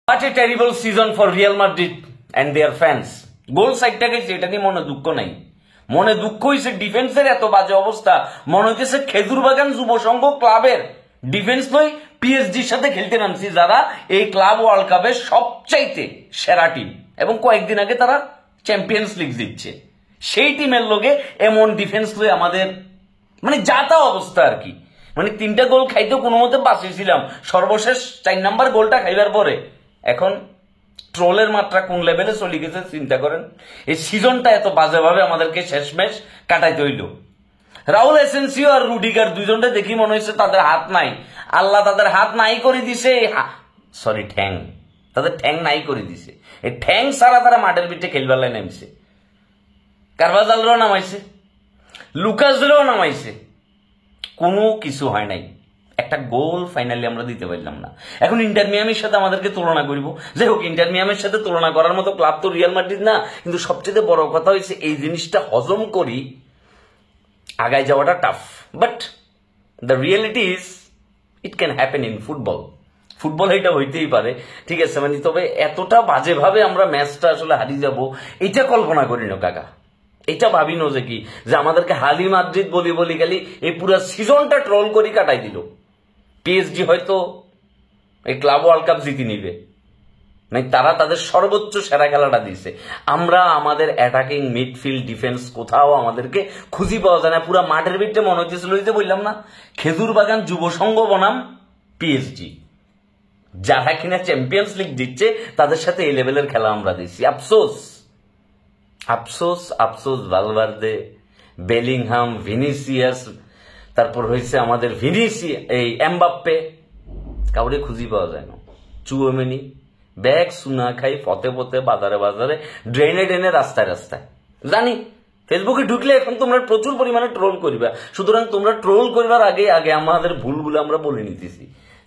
What a terrible season for Real Madrid and their fans. গোল সাইডটা গেছে, এটা নিয়ে মনে দুঃখ নাই। মনে দুঃখ হয়েছে ডিফেন্সের এত বাজে অবস্থা। মনে হইতেছে খেজুরবাগান যুব সংঘ ক্লাবের ডিফেন্স নয়, পিএসজির সাথে খেলতে নামছি, যারা এই ক্লাব ওয়ার্ল্ড কাপের সবচাইতে সেরা টিম, এবং কয়েকদিন আগে তারা চ্যাম্পিয়ন্স লিগ জিতছে। সেই টিমের লোকে এমন ডিফেন্স লয়ে আমাদের মানে যাতা অবস্থা আর কি। মানে 3টা গোল খাইতে কোনো মতে বাঁচিয়েছিলাম, সর্বশেষ 4 নাম্বার গোলটা খাইবার পরে এখন ট্রোলের মাত্রা কোন লেভেলে চলে গেছে চিন্তা করেন। এই সিজনটা এত বাজেভাবে আমাদেরকে শেষমেশ কাটাইতে হইল। রাউল এসেন্সিও আর রুডিগার দুইজনটা দেখি মনে হয়েছে তাদের হাত নাই, আল্লাহ তাদের হাত নাই করে দিছে, সরি ঠ্যাং, তাদের ঠ্যাং নাই করে দিছে। এই ঠ্যাং ছাড়া তারা মাঠের পিঠে খেলবার নামছে। কারভাজালরাও নামাইছে, লুকাসরাও নামাইছে, কোনো কিছু হয় নাই। একটা গোল ফাইনালি আমরা দিতে পারলাম না। এখন ইন্টার মিয়ামির সাথে আমাদেরকে তুলনা করব। যাই হোক, ইন্টার মিয়ামির সাথে তুলনা করার মতো ক্লাব তো রিয়াল মাদ্রিদ না, কিন্তু সবচেয়ে বড় কথা হয়েছে এই জিনিসটা হজম করি আগায় যাওয়াটা tough. But the reality is it can happen in football. Football এটা হইতেই পারে, ঠিক আছে, মানে তবে এতটা বাজেভাবে আমরা ম্যাচটা আসলে হারিয়ে যাব এটা কল্পনা করি না কাকা। এটা ভাবি না যে কি যে আমাদেরকে হালি মাদ্রিদ বলি বলি খালি এই পুরো সিজনটা ট্রোল করি কাটাই দিল। পিএসজি হয়তো এই ক্লাব ওয়ার্ল্ড কাপ জিতে নিবে, মানে তারা তাদের সর্বোচ্চ সেরা খেলাটা দিয়েছে। আমরা আমাদের অ্যাটাকিং মিডফিল্ড ডিফেন্স কোথাও আমাদেরকে খুঁজি পাওয়া যায় না। পুরো মাঠের ভিতরে মনে হইতেছিল, যে বললাম না, খেজুরবাগান যুব সংঘ বনাম পিএসজি, যারা কিনা চ্যাম্পিয়ন্স লিগ দিচ্ছে তাদের সাথে এই লেভেলের খেলা আমরা দিচ্ছি। আফসোস আফসোস আফসোস, ভালভার্দে, বেলিংহাম, ভিনিসিয়াস, তারপর হয়েছে আমাদের এই এমবাপ্পে, কাউরে খুঁজি পাওয়া যায় না। চুয়োমেনি ব্যাগ সুনা খাই পথে পথে বাজারে বাজারে ড্রেনে ড্রেনে রাস্তায় রাস্তায়। জানি ফেসবুকে ঢুকলে এখন তোমরা প্রচুর পরিমাণে ট্রোল করবা, সুতরাং তোমরা ট্রোল করবার আগে আগে আমাদের ভুলগুলো আমরা বলে নিতেছি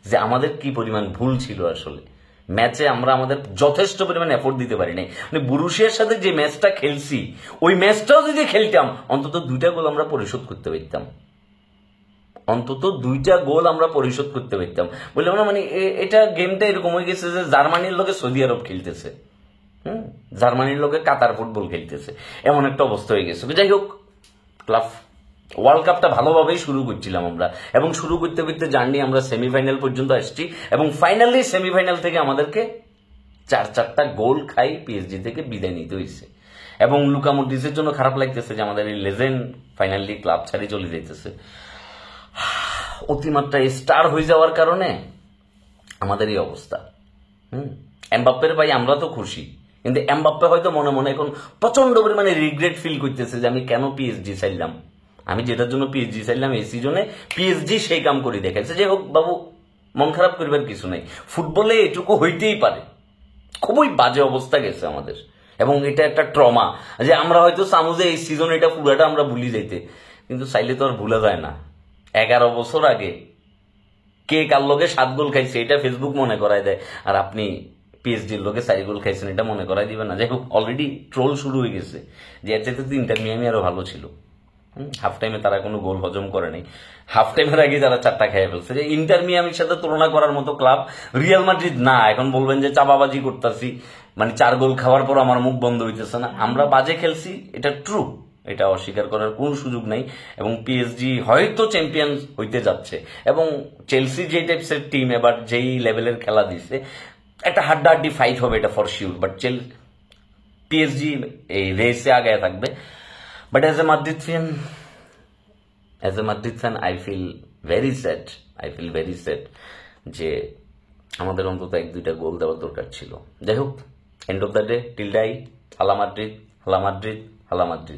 যে আমাদের কি পরিমাণ ভুল ছিল। আসলে ম্যাচে আমরা আমাদের যথেষ্ট পরিমাণ এফোর্ট দিতে পারি নাই। মানে বুরুশিয়ার সাথে যে ম্যাচটা খেলছি, ওই ম্যাচটাও যদি খেলতাম অন্তত 2টা গোল আমরা পরিশোধ করতে পারতাম, অন্তত 2টা গোল আমরা পরিশোধ করতে পারতাম। বললাম না, মানে এটা গেমটা এরকম হয়ে গেছে যে জার্মানির লোকে সৌদি আরব খেলতেছে, জার্মানির লোকে কাতার ফুটবল খেলতেছে, এমন একটা অবস্থা হয়ে গেছে। যাই হোক, ক্লাব ওয়ার্ল্ড কাপটা ভালোভাবেই শুরু করছিলাম আমরা, এবং শুরু করতে করতে জার্নি আমরা সেমিফাইনাল পর্যন্ত আসছি, এবং ফাইনালি সেমিফাইনাল থেকে আমাদেরকে 4টা গোল খাই পিএসজি থেকে বিদায় নিতে হয়েছে। এবং লুকা মডরিচের জন্য খারাপ লাগতেছে যে আমাদের এই লেজেন্ড ফাইনালি ক্লাব ছাড়ি চলে যাইতেছে। অতিমাত্রায় স্টার হয়ে যাওয়ার কারণে আমাদের এই অবস্থা। এমবাপ্পের ভাই আমরা তো খুশি, কিন্তু এমবাপ্পে হয়তো মনে মনে এখন প্রচন্ড পরিমাণে রিগ্রেট ফিল করতেছে যে আমি কেন পিএসজি চাইলাম। আমি যেটার জন্য পিএসজি চাইলাম এই সিজনে পিএসজি সেই কাম করে দেখাচ্ছে। যাই হোক বাবু, মন খারাপ করবার কিছু নাই, ফুটবলে এটুকু হইতেই পারে। খুবই বাজে অবস্থা গেছে আমাদের, এবং এটা একটা ট্রমা যে আমরা হয়তো চামুজে এই সিজন এটা পুরাটা আমরা ভুলি যাইতে, কিন্তু চাইলে তো আর ভুলা যায় না। 11 বছর আগে কে কার লোকে 7 গোল খাইছে এটা ফেসবুক মনে করাই দেয়, আর আপনি পিএসজির লোকে 4 গোল খাইছেন এটা মনে করাই দিবেন না। যাই হোক, অলরেডি ট্রোল শুরু হয়ে গেছে যে এর চাইতে তো ইন্টার মিয়ামি আরো ভালো ছিল। হাফ টাইমে তারা কোনো গোল হজম করে নাই, হাফ টাইমের আগে তারা 4টা খেয়ে ফেলছে। যে ইন্টার মিয়ামির সাথে তুলনা করার মতো ক্লাব রিয়াল মাদ্রিদ না। এখন বলবেন যে চাপাবাজি করতেছি, মানে 4 গোল খাওয়ার পর আমার মুখ বন্ধ হইতেছে না। আমরা বাজে খেলছি, এটা ট্রু, এটা অস্বীকার করার কোনো সুযোগ নাই। এবং পিএসজি হয়তো চ্যাম্পিয়ন হইতে যাচ্ছে, এবং চেলসি যে টাইপসের টিম এবার যেই লেভেলের খেলা দিচ্ছে, একটা হাড্ডাহাড্ডি ফাইট হবে এটা ফর শিওর। বাট পিএসজি এই রেসে আগে থাকবে। But as a Madrid fan I feel very sad যে আমাদের অন্তত 1-2টা গোল দেওয়ার দরকার ছিল। যাই হোক, end of the day, till die, Hala Madrid, Hala Madrid, Hala Madrid.